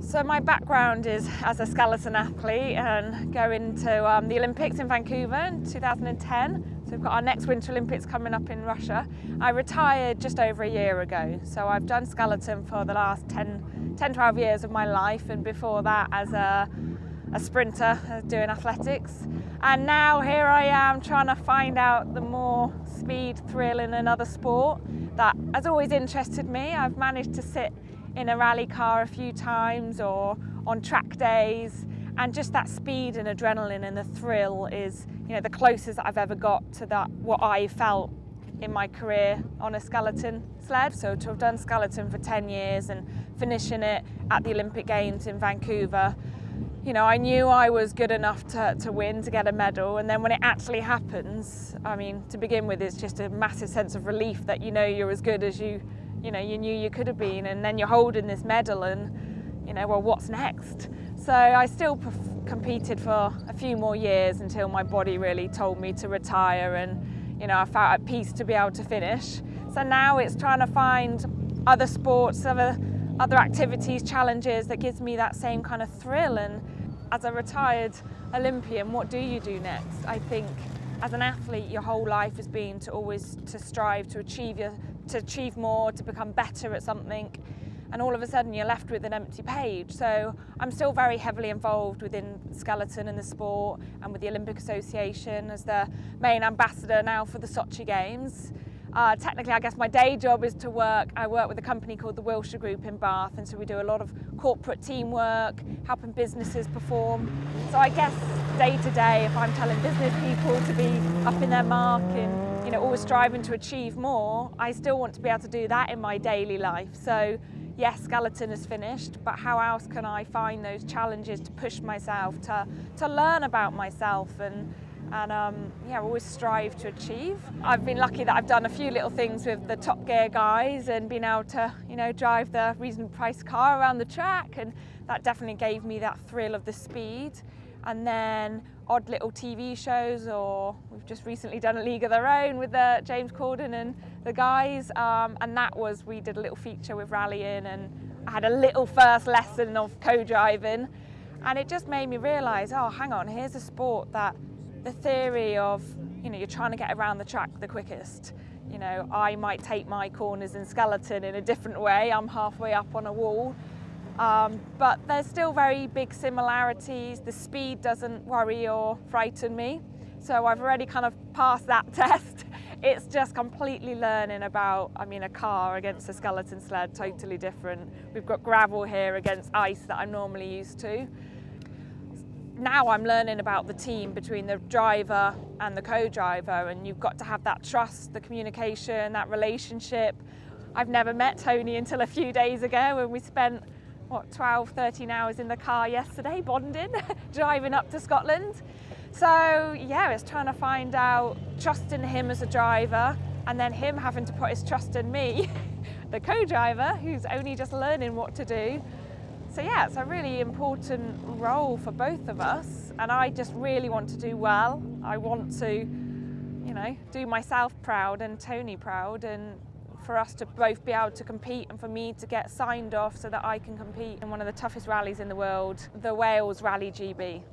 So my background is as a skeleton athlete and going to the Olympics in Vancouver in 2010. So we've got our next Winter Olympics coming up in Russia. I retired just over a year ago. So I've done skeleton for the last 12 years of my life, and before that as a sprinter doing athletics. And now here I am trying to find out the more speed thrill in another sport that has always interested me. I've managed to sit in a rally car a few times or on track days, and just that speed and adrenaline and the thrill is, you know, the closest that I've ever got to that what I felt in my career on a skeleton sled. So to have done skeleton for 10 years and finishing it at the Olympic Games in Vancouver, you know, I knew I was good enough to win, to get a medal, and then when it actually happens, I mean, to begin with, it's just a massive sense of relief that you know you're as good as you knew you could have been, and then you're holding this medal and, you know, well, what's next? So I still competed for a few more years until my body really told me to retire, and, you know, I felt at peace to be able to finish. So now it's trying to find other sports, other activities, challenges that gives me that same kind of thrill. And as a retired Olympian, what do you do next? I think as an athlete, your whole life has been to strive to achieve more, to become better at something, and all of a sudden you're left with an empty page. So I'm still very heavily involved within skeleton and the sport, and with the Olympic Association as the main ambassador now for the Sochi Games. Technically, I guess my day job is I work with a company called the Wilshire Group in Bath, and so we do a lot of corporate teamwork, helping businesses perform. So I guess day to day, if I'm telling business people to be up in their mark and, you know, always striving to achieve more, I still want to be able to do that in my daily life. So yes, skeleton is finished, but how else can I find those challenges to push myself, to learn about myself and yeah, always strive to achieve. I've been lucky that I've done a few little things with the Top Gear guys and been able to, you know, drive the reasonably priced car around the track, and that definitely gave me that thrill of the speed. And then odd little TV shows, or we've just recently done a League of Their Own with James Corden and the guys, and we did a little feature with rallying, and I had a little first lesson of co-driving, and it just made me realise, oh, hang on, here's a sport that the theory of, you know, you're trying to get around the track the quickest. You know, I might take my corners in skeleton in a different way. I'm halfway up on a wall. But there's still very big similarities. The speed doesn't worry or frighten me. So I've already kind of passed that test. It's just completely learning about, I mean, a car against a skeleton sled, totally different. We've got gravel here against ice that I'm normally used to. Now I'm learning about the team between the driver and the co-driver, and you've got to have that trust, the communication, that relationship. I've never met Tony until a few days ago, when we spent, what, 12, 13 hours in the car yesterday, bonding, driving up to Scotland. So yeah, it's trying to find out, trusting him as a driver, and then him having to put his trust in me, the co-driver, who's only just learning what to do. So yeah, it's a really important role for both of us, and I just really want to do well. I want to, you know, do myself proud and Tony proud, and for us to both be able to compete, and for me to get signed off so that I can compete in one of the toughest rallies in the world, the Wales Rally GB.